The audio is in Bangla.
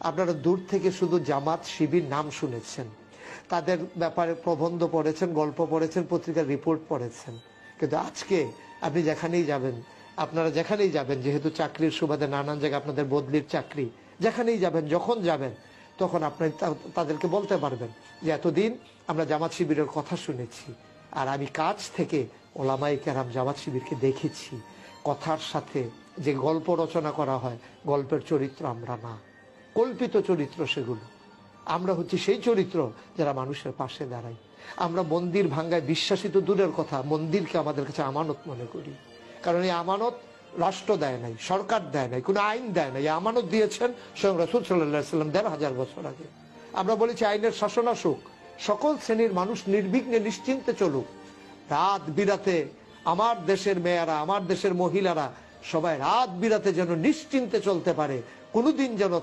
আপনারা দূর থেকে শুধু জামাত শিবির নাম শুনেছেন, তাদের ব্যাপারে প্রবন্ধ পড়েছেন, গল্প পড়েছেন, পত্রিকার রিপোর্ট পড়েছেন, কিন্তু আজকে আপনি যেখানেই যাবেন, আপনারা যেখানেই যাবেন, যেহেতু চাকরির সুবাদে নানান জায়গায় আপনাদের বদলির চাকরি, যেখানেই যাবেন, যখন যাবেন, তখন আপনি তাদেরকে বলতে পারবেন যে এতদিন আমরা জামাত শিবিরের কথা শুনেছি, আর আমি কাছ থেকে ওলামায়ে কেরাম জামাত শিবিরকে দেখেছি। কথার সাথে যে গল্প রচনা করা হয়, গল্পের চরিত্র আমরা না, কল্পিত চরিত্র সেগুলো। আমরা হচ্ছি সেই চরিত্র যারা মানুষের পাশে দাঁড়াই। আমরা মন্দির ভাঙ্গায় বিশ্বাসী তো দূরের কথা, মন্দিরকে আমাদের কাছে আমানত মনে করি। কারণ এই আমানত রাষ্ট্র দেয় নাই, সরকার দেয় নাই, কোনো আইন দেয় নাই। আমানত দিয়েছেন স্বয়ং রাসূল সাল্লাল্লাহু আলাইহি ওয়াসাল্লাম ১৫০০ বছর আগে। আমরা বলেছি আইনের শাসন আসুক, সকল শ্রেণীর মানুষ নির্বিঘ্নে নিশ্চিন্তে চলুক। রাত বিরাতে আমার দেশের মেয়েরা, আমার দেশের মহিলারা সবাই রাত বিরাতে যেন নিশ্চিন্তে চলতে পারে, কোনোদিন যেন